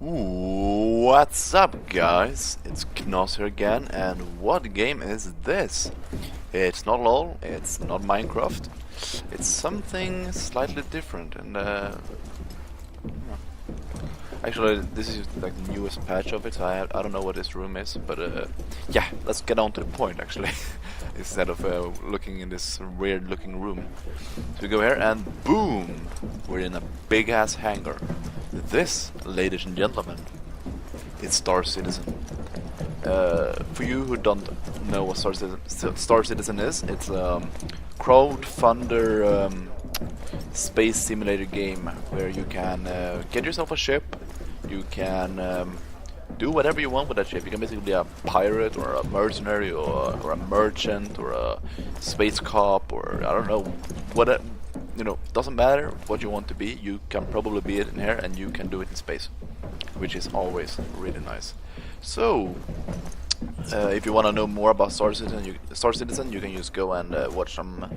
What's up, guys? It's Knos here again, and what game is this? It's not LOL, it's not Minecraft, it's something slightly different, and actually this is like the newest patch of it, so I don't know what this room is, but yeah, let's get on to the point actually, instead of looking in this weird looking room. So we go here and boom! We're in a big ass hangar. This, ladies and gentlemen, is Star Citizen. For you who don't know what Star Citizen is, it's a crowdfunder space simulator game where you can get yourself a ship, you can do whatever you want with that ship. You can basically be a pirate or a mercenary or a merchant or a space cop or I don't know what. Doesn't matter what you want to be, you can probably be it in here and you can do it in space, which is always really nice. So, if you want to know more about Star Citizen, you can just go and watch some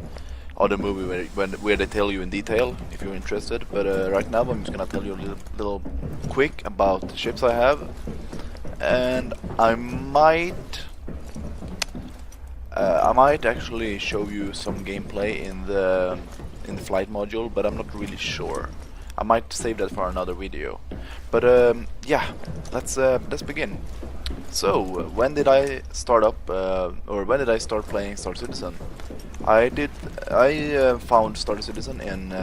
other movie where they tell you in detail if you're interested. But right now I'm just gonna tell you a little quick about the ships I have, and I might actually show you some gameplay in the flight module, but I'm not really sure. I might save that for another video. But yeah, let's begin. So when did I start up, or when did I start playing Star Citizen? I found Star Citizen in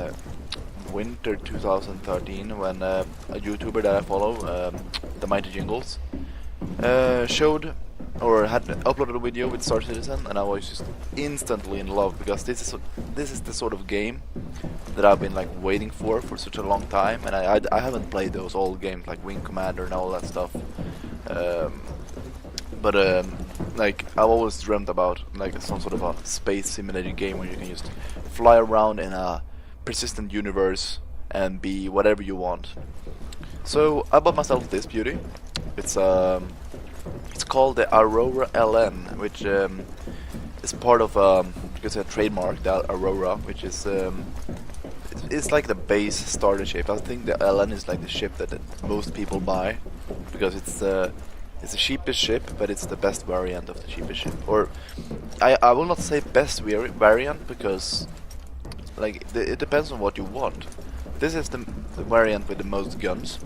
winter 2013 when a YouTuber that I follow, the Mighty Jingles, showed or had uploaded a video with Star Citizen, and I was just instantly in love because this is the sort of game that I've been like waiting for such a long time, and I haven't played those old games like Wing Commander and all that stuff. But like I've always dreamt about like some sort of a space simulator game where you can just fly around in a persistent universe and be whatever you want. So I bought myself this beauty. It's called the Aurora LN, which is part of you could say a trademark, the Aurora, which is it's like the base starter ship. I think the LN is like the ship that most people buy because it's the cheapest ship, but it's the best variant of the cheapest ship. Or I will not say best variant because like it depends on what you want. This is the variant with the most guns.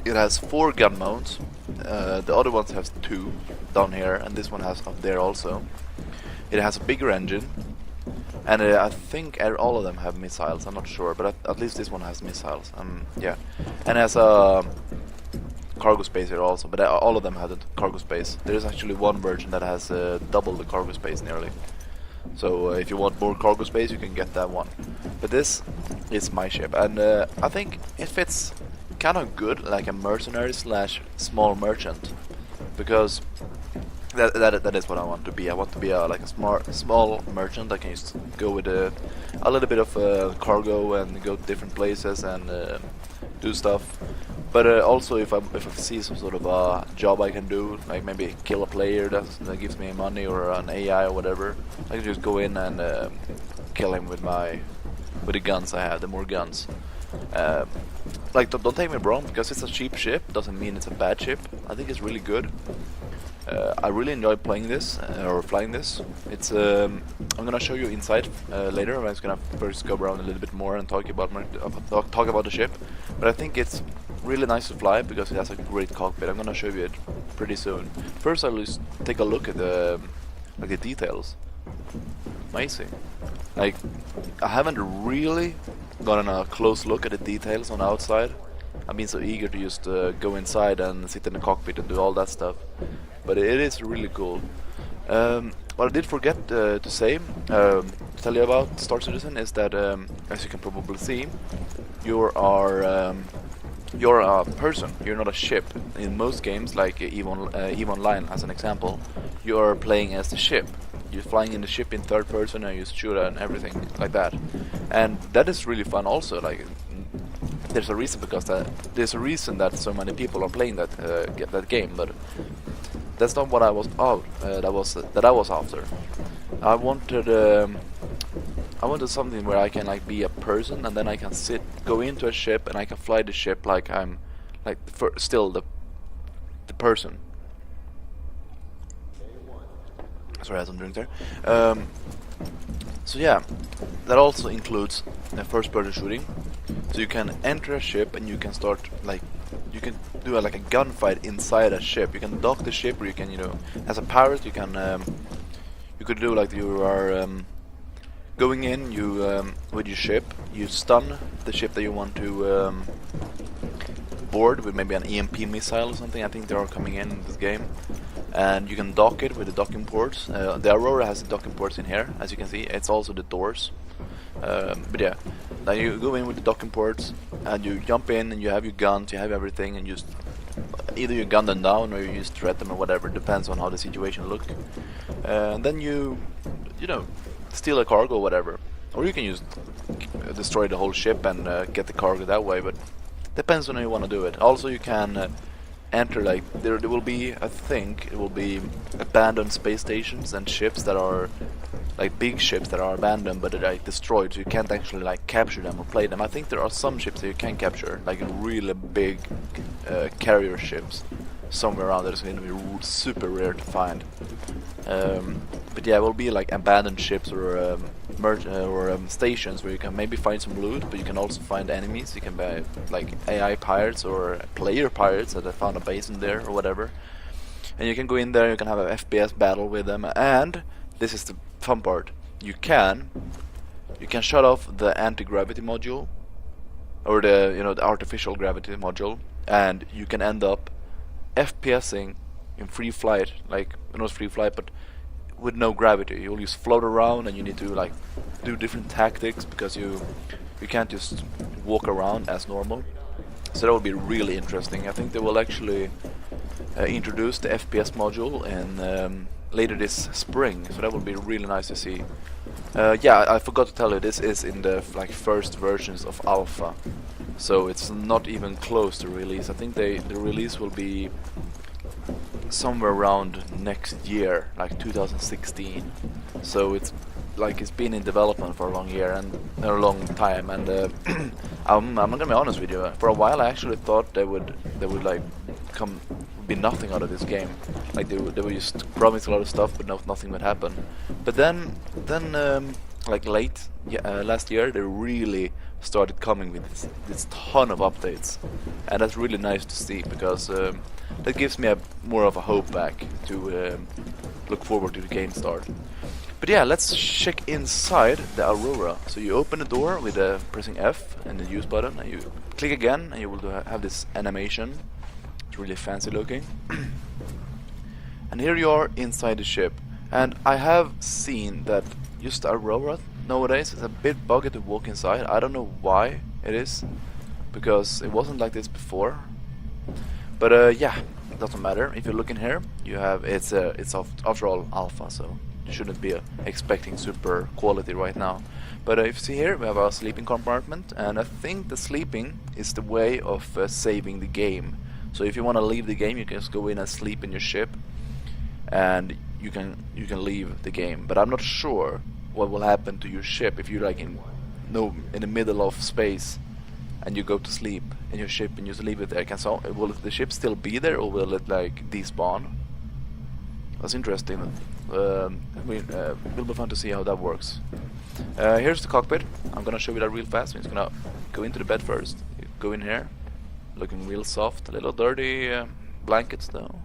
It has 4 gun mounts. The other ones has 2 down here, and this one has up there also. It has a bigger engine, and I think all of them have missiles. I'm not sure, but at least this one has missiles. Yeah, and it has a cargo space here also, but all of them have the cargo space. There is actually one version that has double the cargo space nearly. So if you want more cargo space, you can get that one. But this is my ship, and I think it fits kind of good like a mercenary slash small merchant, because that is what I want to be. I want to be like a small merchant that can just go with a little bit of cargo and go to different places and do stuff. But also if I see some sort of a job I can do, like maybe kill a player that gives me money or an AI or whatever, I can just go in and kill him with the guns I have, the more guns. Like don't take me wrong, because it's a cheap ship doesn't mean it's a bad ship. I think it's really good. I really enjoy playing this or flying this. It's I'm gonna show you inside later. I'm just gonna first go around a little bit more and talk about the ship. But I think it's really nice to fly because it has a great cockpit. I'm gonna show you it pretty soon. First, I'll just take a look at the details. Amazing. Like I haven't really gotten a close look at the details on the outside. I've been so eager to just go inside and sit in the cockpit and do all that stuff. But it is really cool. What I did forget to say, to tell you about Star Citizen is that, as you can probably see, you're a person. You're not a ship. In most games, like EVE Online as an example, you're playing as the ship. You're flying in the ship in third person and you shoot and everything like that. And that is really fun also. Like there's a reason that so many people are playing that game, but that's not what I was that I was after. I wanted something where I can like be a person, and then I can go into a ship and I can fly the ship like I'm like still the person. Sorry, I had some drink there. So yeah, that also includes first-person shooting. So you can enter a ship and you can start like you can do like a gunfight inside a ship. You can dock the ship, or you can, you know, as a pirate, you can you could do like you are going in. You with your ship, you stun the ship that you want to board with maybe an EMP missile or something. I think they are coming in this game. And you can dock it with the docking ports. The Aurora has the docking ports in here, as you can see. It's also the doors. But yeah, then you go in with the docking ports, and you jump in, and you have your guns, you have everything, and you just either you gun them down or you just threat them or whatever. Depends on how the situation looks. And then you know, steal a cargo or whatever, or you can just destroy the whole ship and get the cargo that way. But depends on how you want to do it. Also, you can enter, like there will be, I think it will be abandoned space stations and ships that are like big ships that are abandoned but are like destroyed, so you can't actually like capture them or play them. I think there are some ships that you can capture, like really big carrier ships somewhere around that is going to be super rare to find. But yeah, it will be like abandoned ships or stations where you can maybe find some loot, but you can also find enemies. You can buy like AI pirates or player pirates that have found a base in there or whatever. And you can go in there, you can have a FPS battle with them, and this is the fun part. You can shut off the anti-gravity module, or the, you know, the artificial gravity module, and you can end up FPSing in free flight, like not free flight, but with no gravity. You'll just float around, and you need to like do different tactics because you can't just walk around as normal. So that will be really interesting. I think they will actually introduce the FPS module in later this spring, so that will be really nice to see. Yeah, I forgot to tell you, this is in the like first versions of alpha, so it's not even close to release. I think the release will be somewhere around next year, like 2016. So it's like it's been in development for a long year and a long time. And I'm not gonna be honest with you. For a while, I actually thought they would like be nothing out of this game. Like they would just promise a lot of stuff, but nothing would happen. But then like late last year, they really started coming with this ton of updates, and that's really nice to see, because that gives me more of a hope back to look forward to the game start. But yeah, let's check inside the Aurora. So you open the door with pressing F and the use button, and you click again, and you will have this animation. It's really fancy looking. And here you are inside the ship, and I have seen that just the Aurora nowadays is a bit buggy to walk inside. I don't know why it is, because it wasn't like this before. But yeah, it doesn't matter. If you look in here, you have it's after all alpha, so you shouldn't be expecting super quality right now. But if you see here, we have our sleeping compartment, and I think the sleeping is the way of saving the game. So if you want to leave the game, you can just go in and sleep in your ship, and you can leave the game. But I'm not sure what will happen to your ship if you're like in the middle of space and you go to sleep in your ship and you just leave it there. Will the ship still be there, or will it like despawn? That's interesting. It'll be fun to see how that works. Here's the cockpit. I'm gonna show you that real fast. I'm just gonna go into the bed first. You go in here, looking real soft, a little dirty blankets though,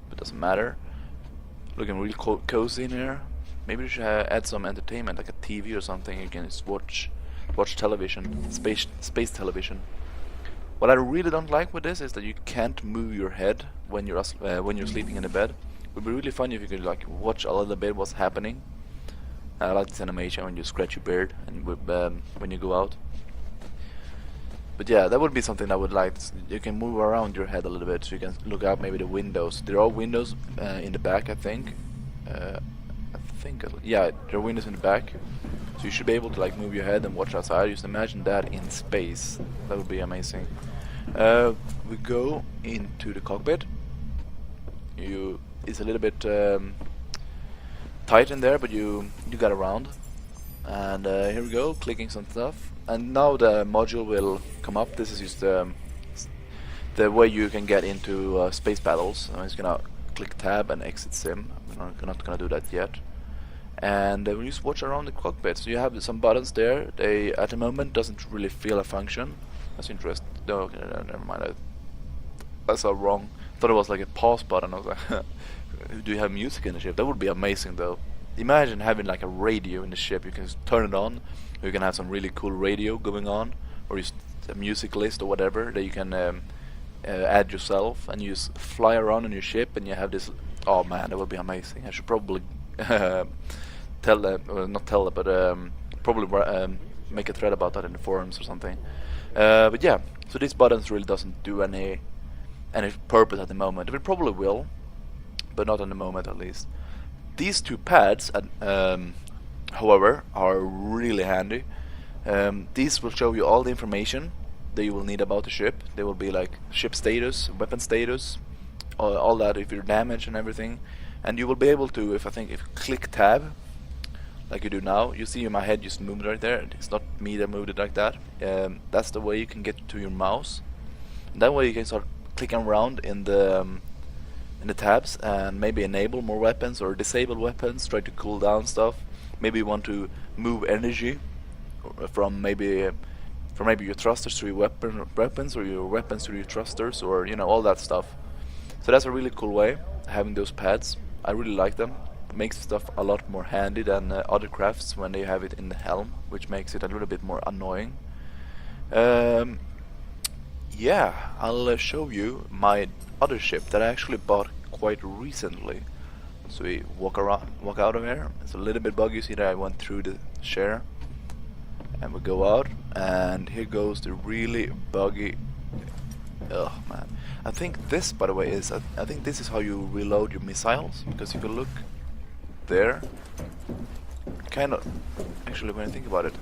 but doesn't matter. Looking real cozy in here. Maybe we should add some entertainment, like a TV or something. You can just watch television, space television. What I really don't like with this is that you can't move your head when you're sleeping in the bed. It would be really fun if you could like watch a little bit what's happening. I like this animation when you scratch your beard and when you go out. But yeah, that would be something I would like. You can move around your head a little bit, so you can look out maybe the windows. There are windows in the back, I think. Yeah, there are windows in the back, so you should be able to like move your head and watch outside. Just imagine that in space. That would be amazing. We go into the cockpit. It's a little bit tight in there, but you got around. And here we go, clicking some stuff. And now the module will come up. This is just the the way you can get into space battles. I'm just gonna click tab and exit sim. I'm not gonna do that yet. And we just watch around the cockpit. So you have some buttons there. They at the moment doesn't really feel a function. That's interesting. No, okay, never mind. I saw wrong. I thought it was like a pause button. I was like, do you have music in the ship? That would be amazing though. Imagine having like a radio in the ship. You can just turn it on. You can have some really cool radio going on, or just a music list or whatever that you can add yourself, and you just fly around in your ship, and you have this. Oh man, that would be amazing. I should probably tell them, or not tell them, but probably make a thread about that in the forums or something. But yeah, so these buttons really doesn't do any purpose at the moment. It probably will, but not at the moment at least. These two pads, however, are really handy. These will show you all the information that you will need about the ship. They will be like ship status, weapon status, all that, if you're damaged and everything. And you will be able to, if you click tab, like you do now, you see my head just moved right there. It's not me that moved it like that. That's the way you can get to your mouse. And that way you can start clicking around in the tabs and maybe enable more weapons or disable weapons, try to cool down stuff. Maybe you want to move energy from maybe your thrusters to your weapons, or your weapons to your thrusters, or all that stuff. So that's a really cool way, having those pads. I really like them. It makes stuff a lot more handy than other crafts when they have it in the helm, which makes it a little bit more annoying. Yeah, I'll show you my other ship that I actually bought quite recently. So we walk out of here. It's a little bit buggy. You see that I went through the share, and we go out, and here goes the really buggy. Oh man, I think this, by the way, is I think this is how you reload your missiles, because if you look there, kind of, actually when I think about it,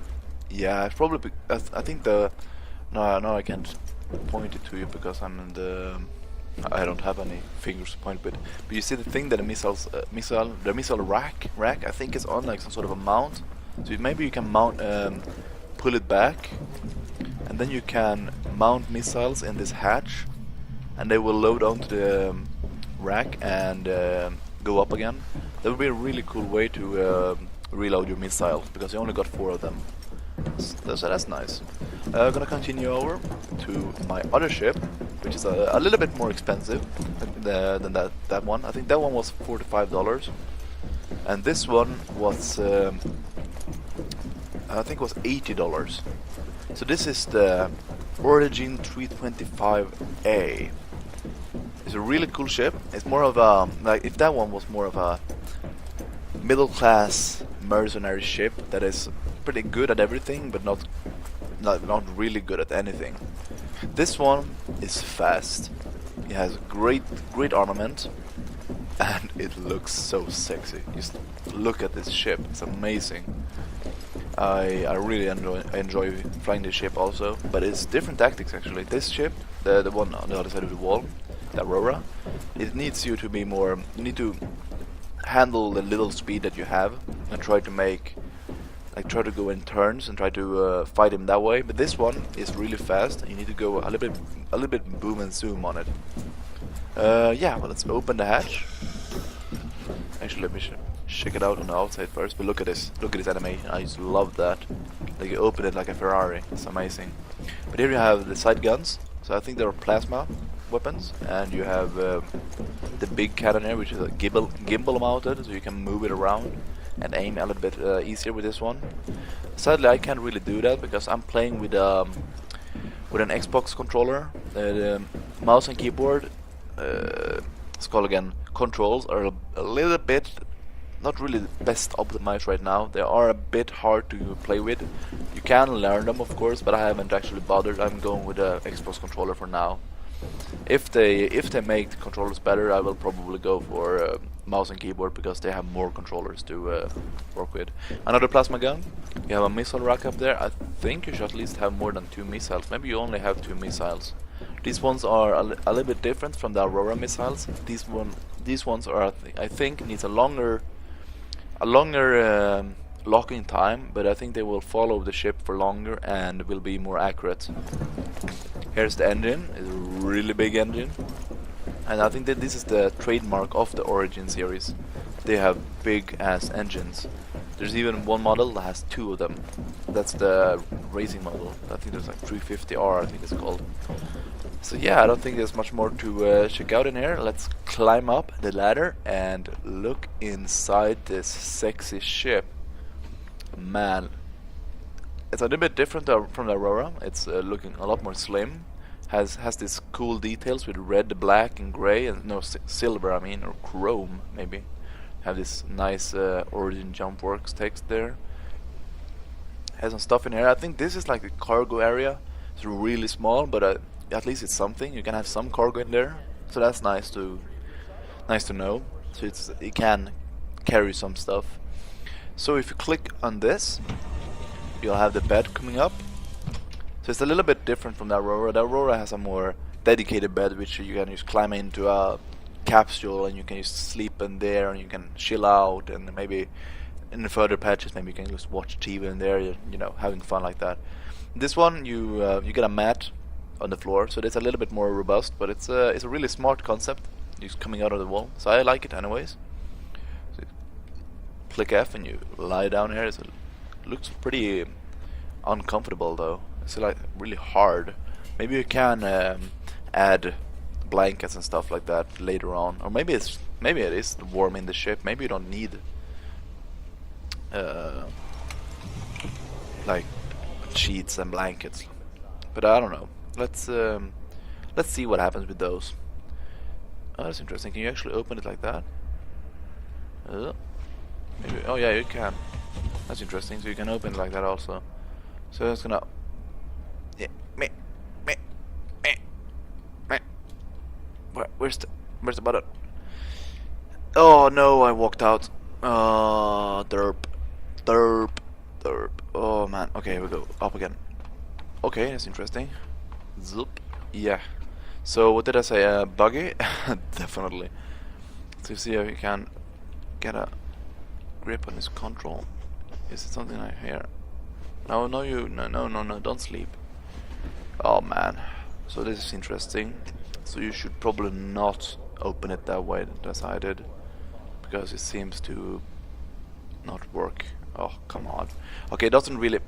yeah, it's probably I think no, I can't point it to you because I'm in I don't have any fingers to point with. But you see the thing that the missile rack I think is on like some sort of a mount. So maybe you can mount, pull it back, and then you can mount missiles in this hatch, and they will load onto the rack and go up again. That would be a really cool way to reload your missiles, because you only got 4 of them. So that's nice. Gonna continue over to my other ship, which is a little bit more expensive than that one. I think that one was $45, and this one was I think it was $80. So this is the Origin 325A. It's a really cool ship. It's more of a, like, if that one was more of a middle class mercenary ship that is pretty good at everything, but not really good at anything. This one is fast. It has great armament, and it looks so sexy. Just look at this ship. It's amazing. I really enjoy flying this ship also, but it's different tactics actually. This ship, the one on the other side of the wall, the Aurora, it needs you to be more. You need to handle the little speed that you have and try to go in turns and try to fight him that way. But this one is really fast, and you need to go a little bit boom and zoom on it. Yeah, well, let's open the hatch. Actually, let me check it out on the outside first. But look at this animation. I just love that. Like, you open it like a Ferrari. It's amazing. But here you have the side guns. So I think they are plasma weapons, and you have the big cannon here, which is a gimbal mounted, so you can move it around and aim a little bit easier with this one. Sadly, I can't really do that because I'm playing with an Xbox controller. The mouse and keyboard, controls are a little bit not really the best optimized right now. They are a bit hard to play with. You can learn them, of course, but I haven't actually bothered. I'm going with the Xbox controller for now. If they make the controllers better, I will probably go for mouse and keyboard, because they have more controllers to work with. Another plasma gun. You have a missile rack up there. I think you should at least have more than 2 missiles. Maybe you only have 2 missiles. These ones are a little bit different from the Aurora missiles. These ones are, I think, needs a longer locking time, but I think they will follow the ship for longer and will be more accurate. Here's the engine. It's a really big engine, and I think that this is the trademark of the Origin series. They have big ass engines. There's even one model that has two of them. That's the racing model. I think there's like 350R, I think it's called. So yeah, I don't think there's much more to check out in here. Let's climb up the ladder and look inside this sexy ship. Man, it's a little bit different from the Aurora. It's looking a lot more slim. Has these cool details with red, black, and gray, and no silver. I mean, or chrome maybe. Have this nice Origin Jump Works text there. Has some stuff in here. I think this is like the cargo area. It's really small, but at least it's something. You can have some cargo in there, so that's nice to know. So it can carry some stuff. So if you click on this, you'll have the bed coming up. So it's a little bit different from the Aurora. The Aurora has a more dedicated bed, which you can just climb into a capsule and you can just sleep in there and you can chill out, and maybe in the further patches maybe you can just watch TV in there, you know, having fun like that. This one you get a mat on the floor, so it's a little bit more robust, but it's a really smart concept, just coming out of the wall. So I like it anyways. So click F and you lie down here. So it looks pretty uncomfortable though. It's like really hard. Maybe you can add blankets and stuff like that later on, or maybe it is warm in the ship. Maybe you don't need like sheets and blankets, but I don't know. Let's see what happens with those. Oh, that's interesting. Can you actually open it like that? Maybe. Oh yeah, you can. That's interesting. So you can open it like that also. So it's gonna. Yeah, me. Where's the button? Oh no, I walked out. Derp. Oh man. Okay, here we go. Up again. Okay, that's interesting. Zoop. Yeah. So what did I say? Buggy? Definitely. So see if you can get a grip on this control. Is it something I hear? No, don't sleep. Oh man. So this is interesting. So you should probably not open it that way as I did, because it seems to not work. Oh, come on. Okay, it doesn't really...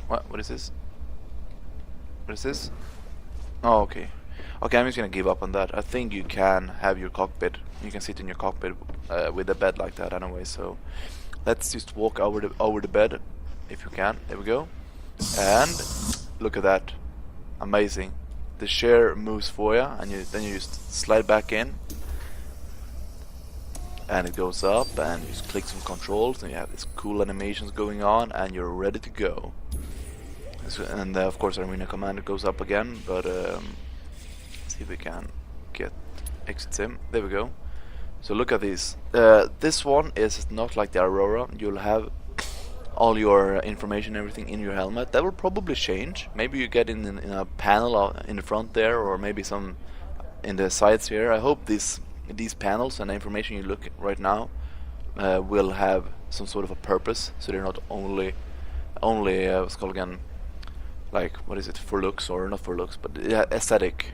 What is this? What is this? Oh, okay. Okay, I'm just gonna give up on that. I think you can have your cockpit. You can sit in your cockpit with a bed like that anyway. So let's just walk over the bed if you can. There we go. And look at that. Amazing. The chair moves for you, and then you just slide back in, and it goes up, and you just click some controls, and you have these cool animations going on, and you're ready to go. So, and of course, Arena Commander goes up again, but see if we can get exit sim. There we go. So look at these. This one is not like the Aurora. You'll have all your information, everything in your helmet. That will probably change. Maybe you get in a panel in the front there, or maybe some in the sides here. I hope these panels and the information you look at right now will have some sort of a purpose, so they're not only what's called again, like, what is it, for looks, or not for looks, but aesthetic.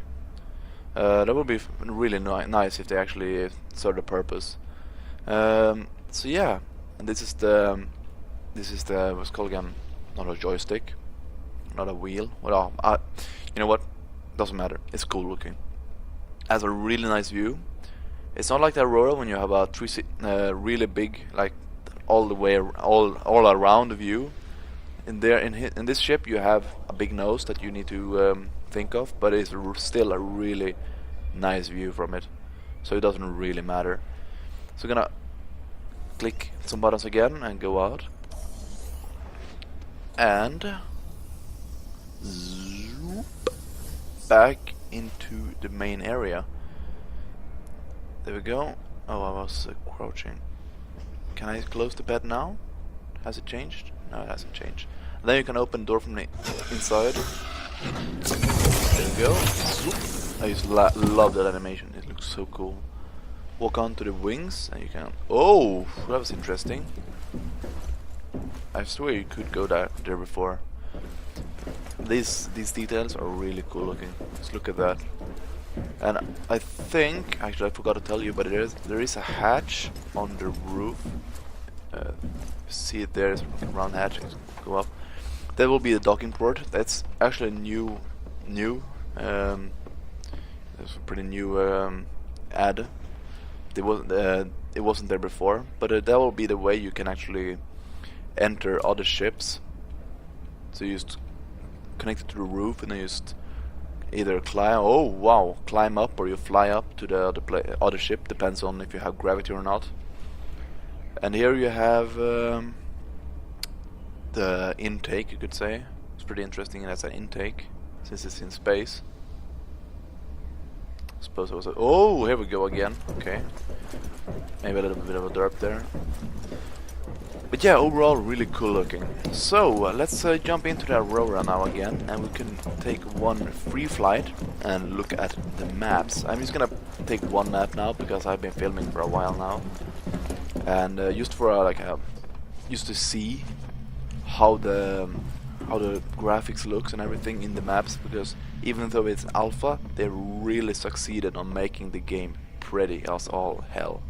That would be really nice if they actually serve a purpose. So yeah, and this is the what's called again, not a joystick, not a wheel. Well, you know what? Doesn't matter. It's cool looking. Has a really nice view. It's not like the Aurora when you have a really big, like all the way all around the view. In this ship you have a big nose that you need to think of, but it's still a really nice view from it. So it doesn't really matter. So I'm gonna click some buttons again and go out. And zoop back into the main area. There we go. Oh, I was crouching. Can I close the bed now? Has it changed? No, it hasn't changed. And then you can open the door from the inside. There we go. Zoop. I just love that animation. It looks so cool. Walk onto the wings and you can... Oh, that was interesting. I swear you could go there before. These details are really cool looking. Just look at that. And I think, actually I forgot to tell you, but there is a hatch on the roof. See it there, it's a round hatch. Go up. That will be the docking port. That's actually new. It's a pretty new ad. It wasn't there before, but that will be the way you can actually enter other ships. So you just connect it to the roof, and then you just either climb up, or you fly up to the other ship. Depends on if you have gravity or not. And here you have the intake, you could say. It's pretty interesting. That's an intake since it's in space. I suppose it was oh, here we go again. Okay, maybe a little bit of a derp there. But yeah, overall really cool looking. So let's jump into the Aurora now again, and we can take one free flight and look at the maps. I'm just gonna take one map now because I've been filming for a while now, and just for just to see how the graphics looks and everything in the maps, because even though it's alpha, they really succeeded on making the game pretty as all hell.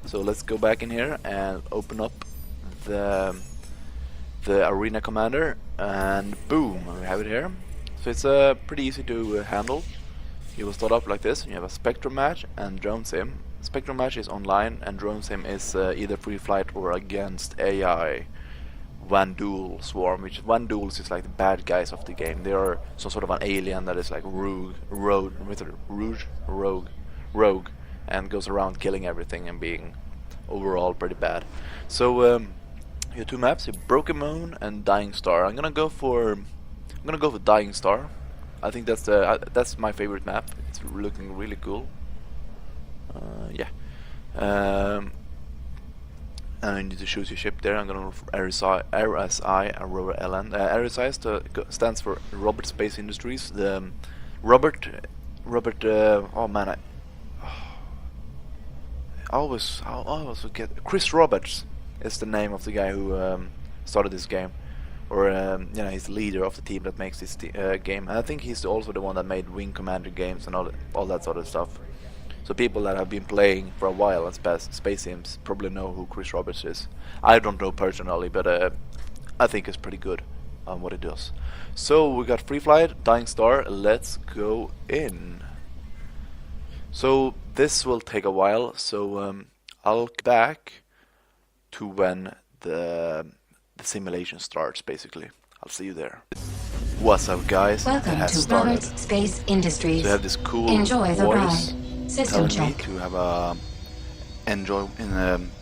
So let's go back in here and open up the arena commander, and boom, we have it here. So it's pretty easy to handle. You will start up like this, and you have a Spectrum match and Drone Sim. Spectrum match is online, and Drone Sim is either free flight or against AI. Vanduul Swarm, which Vanduuls is like the bad guys of the game. They are some sort of an alien that is like rogue, and goes around killing everything and being overall pretty bad. So you have two maps: Broken Moon and Dying Star. I'm gonna go for Dying Star. I think that's my favorite map. It's looking really cool. Yeah. And you need to choose your ship there. I'm gonna RSI Aurora LN. RSI stands for Robert Space Industries. The Robert. Oh man, I always forget. Chris Roberts is the name of the guy who started this game, or he's the leader of the team that makes this game. And I think he's also the one that made Wing Commander games and all that sort of stuff. So people that have been playing for a while on space sims probably know who Chris Roberts is. I don't know personally, but I think it's pretty good on what it does. So we got free flight, Dying Star. Let's go in. So this will take a while. So I'll get back to when the simulation starts. Basically, I'll see you there. What's up, guys? Welcome to Robert Space Industries. So we have this cool Enjoy the voice. ride. System Telling me check. to have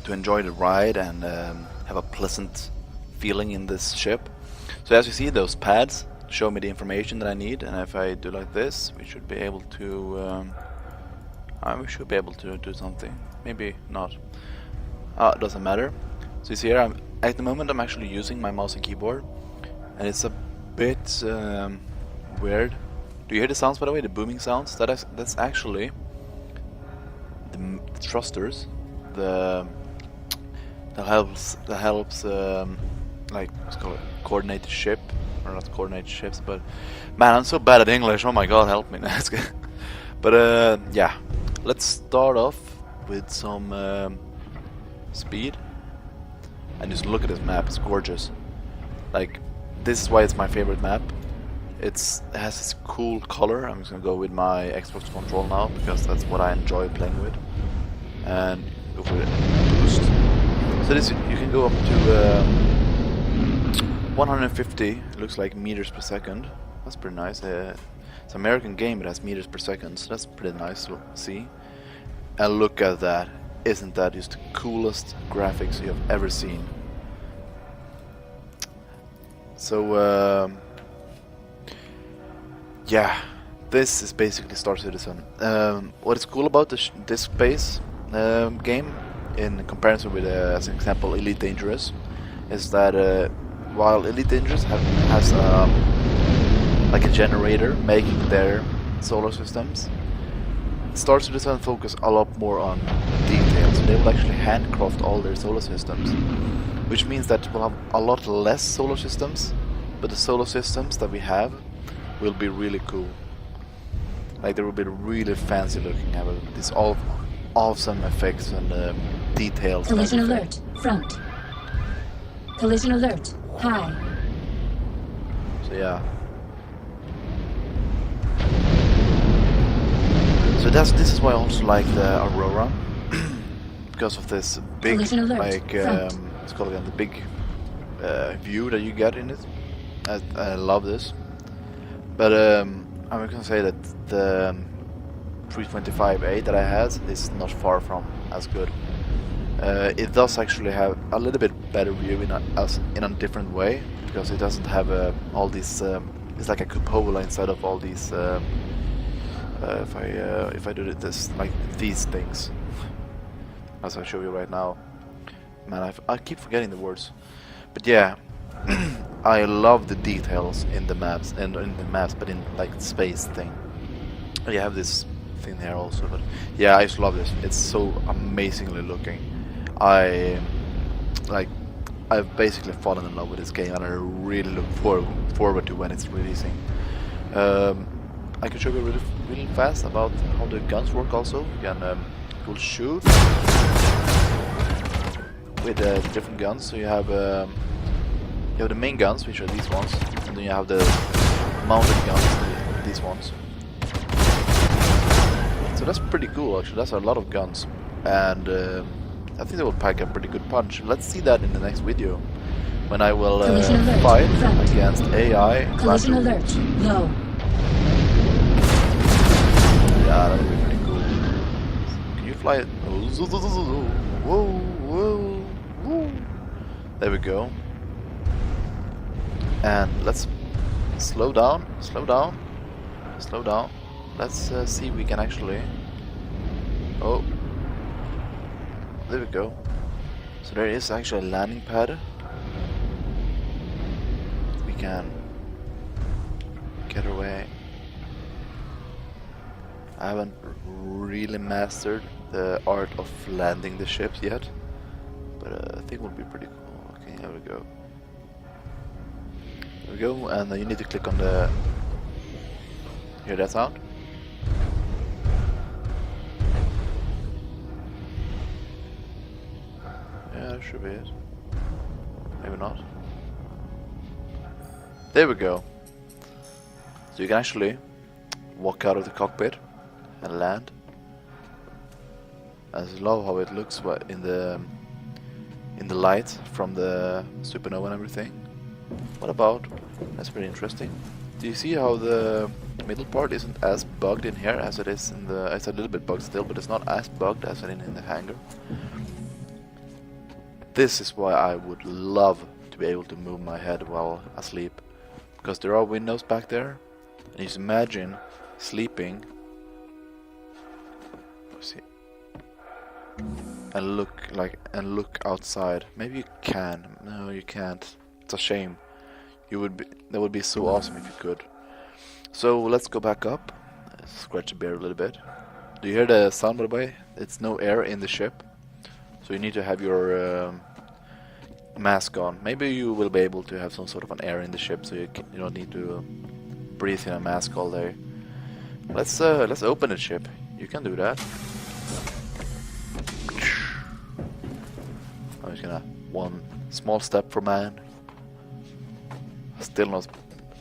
to enjoy the ride and have a pleasant feeling in this ship. So as you see, those pads show me the information that I need, and if I do like this, we should be able to do something. Maybe not. It doesn't matter. So you see here, at the moment I'm actually using my mouse and keyboard, and it's a bit weird. Do you hear the sounds, by the way? The booming sounds? That's actually the thrusters. That helps like, let's call it coordinate the ship, or not coordinate ships. But man, I'm so bad at English. Oh my god, help me. But yeah, let's start off with some speed, and just look at this map. It's gorgeous. Like, this is why it's my favorite map. It has this cool color. I'm just gonna go with my Xbox control now because that's what I enjoy playing with. And go for boost. So this, you can go up to 150. Looks like meters per second. That's pretty nice. It's an American game. It has meters per second. So that's pretty nice to see. And look at that! Isn't that just the coolest graphics you have ever seen? So. Yeah, this is basically Star Citizen. What is cool about this space game, in comparison with, as an example, Elite Dangerous, is that while Elite Dangerous has like a generator making their solar systems, Star Citizen focus a lot more on details. They will actually handcraft all their solar systems, which means that we'll have a lot less solar systems, but the solar systems that we have will be really cool. Like they will be really fancy looking, have these all awesome effects and details. Collision alert, front. Collision alert, high. So yeah. So this is why I also like the Aurora, because of this big, like it's called again, the big view that you get in it. I love this, but I'm gonna say that the 325A that I had is not far from as good. It does actually have a little bit better view in a different way, because it doesn't have all these. It's like a cupola instead of all these. If I do this like these things, as I show you right now, man, I keep forgetting the words, but yeah, I love the details in the maps and in the maps, but in like the space thing. You have this thing here also, but yeah, I just love this. It's so amazingly looking. I've basically fallen in love with this game, and I really look forward to when it's releasing. I can show you really fast about how the guns work also. You can you'll shoot with the different guns. So you have the main guns, which are these ones, and then you have the mounted guns, these ones. So that's pretty cool actually. That's a lot of guns, and I think they will pack a pretty good punch. Let's see that in the next video, when I will fight against AI. Collision alert, low. Yeah, that would be pretty cool. Can you fly it? Whoa, whoa, whoa. There we go. And let's slow down, slow down, slow down. Let's see if we can actually. Oh, there we go. So there is actually a landing pad. We can get away. I haven't really mastered the art of landing the ships yet, but I think it will be pretty cool. Okay, here we go. There we go, and you need to click on the. Hear that sound? Yeah, that should be it. Maybe not. There we go. So you can actually walk out of the cockpit and land. I just love how it looks in the light from the supernova and everything. What about? That's pretty interesting. Do you see how the middle part isn't as bugged in here as it is in the? It's a little bit bugged still, but it's not as bugged as it is in the hangar. This is why I would love to be able to move my head while asleep, because there are windows back there, and you just imagine sleeping. See, and look outside. Maybe you can. No, you can't. It's a shame. That would be so awesome if you could. So let's go back up. Scratch the bear a little bit. Do you hear the sound, by the way? It's no air in the ship, so you need to have your mask on. Maybe you will be able to have some sort of an air in the ship, so you don't need to breathe in a mask all day. Let's open the ship. You can do that. I'm just gonna one small step for man. Still not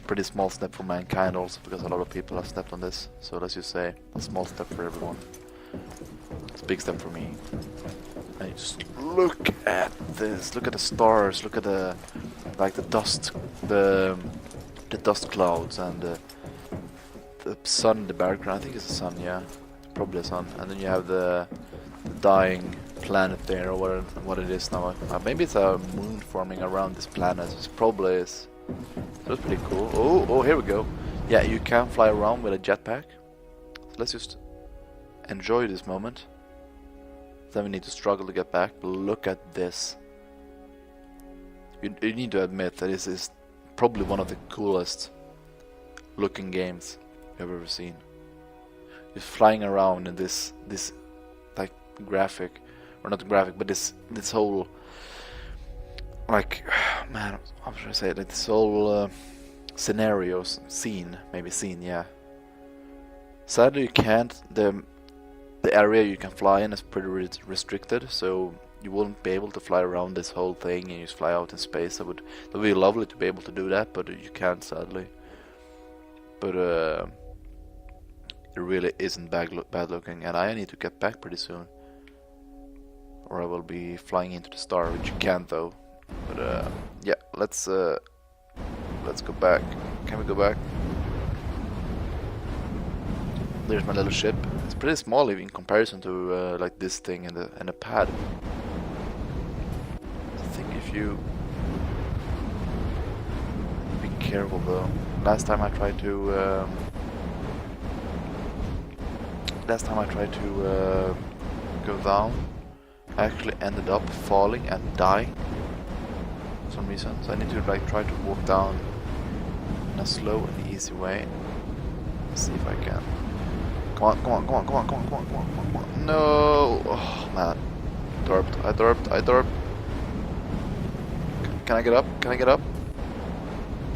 pretty small step for mankind also, because a lot of people have stepped on this. So let's just say a small step for everyone. It's a big step for me. And just look at this. Look at the stars. Look at the dust, the dust clouds, and the sun in the background. I think it's the sun. Yeah, it's probably the sun. And then you have the dying planet there, or what it is now. Maybe it's a moon forming around this planet. It probably is. So that's pretty cool. Oh, here we go. Yeah, you can fly around with a jetpack. So let's just enjoy this moment. Then we need to struggle to get back. But look at this. You need to admit that this is probably one of the coolest looking games you've ever seen. flying around in this like graphic, or not graphic, but this whole, like, man, how should I say it? Like this whole scenarios, scene, yeah. Sadly, you can't. The area you can fly in is pretty restricted, so you won't be able to fly around this whole thing and just fly out in space. That would be lovely to be able to do that, but you can't, sadly. But it really isn't bad looking, and I need to get back pretty soon, or I will be flying into the star, which you can't though. But yeah, let's go back. Can we go back? There's my little ship. It's pretty small in comparison to like this thing and the pad. I think if you be careful though. Last time I tried to go down, I actually ended up falling and dying for some reason. So I need to like try to walk down in a slow and easy way. Let's see if I can. Come on. No! Oh man. I derped. Can I get up?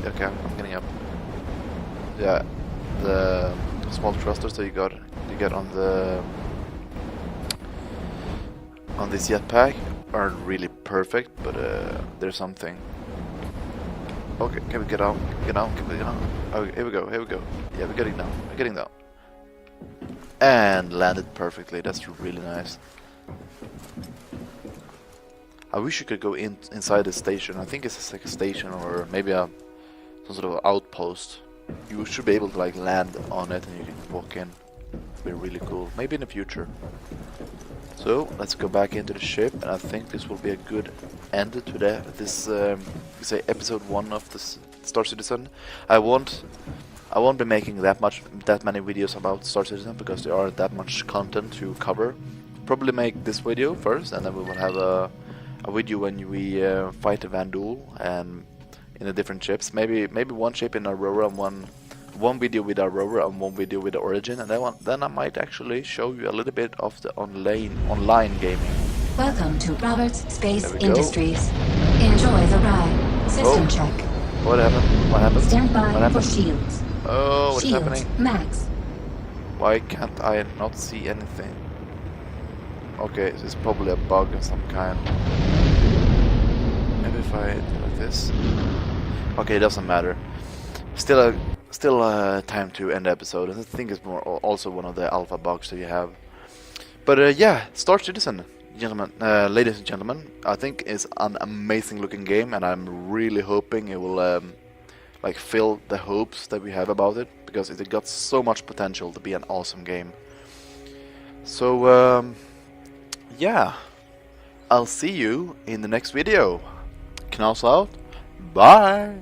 Okay, I'm getting up. Yeah, the small thrusters that you get on this jetpack aren't really perfect, but there's something. Okay, can we get out? Okay, here we go. Yeah, we're getting down. And landed perfectly. That's really nice. I wish you could go inside the station. I think it's like a station, or maybe some sort of outpost. You should be able to like land on it and you can walk in. It'd be really cool. Maybe in the future. So let's go back into the ship, and I think this will be a good end to this say episode 1 of this Star Citizen. I won't be making that many videos about Star Citizen because there are that much content to cover. Probably make this video first, and then we will have a video when we fight the Vandul and in the different ships. Maybe one ship in Aurora and one video with Aurora and one video with the Origin, and then I might actually show you a little bit of the online gaming. Welcome to Roberts Space Industries. Enjoy the ride. System check. What happened? Stand by for shields. Oh, what's Shields happening? max. Why can't I not see anything? Okay, this is probably a bug of some kind. Maybe if I do like this. Okay, it doesn't matter. Still time to end the episode. I think it's also one of the alpha bugs that you have. But yeah, Star Citizen, gentlemen, ladies and gentlemen, I think it's an amazing looking game, and I'm really hoping it will like fill the hopes that we have about it, because it got so much potential to be an awesome game. So yeah, I'll see you in the next video. Knaus out. Bye.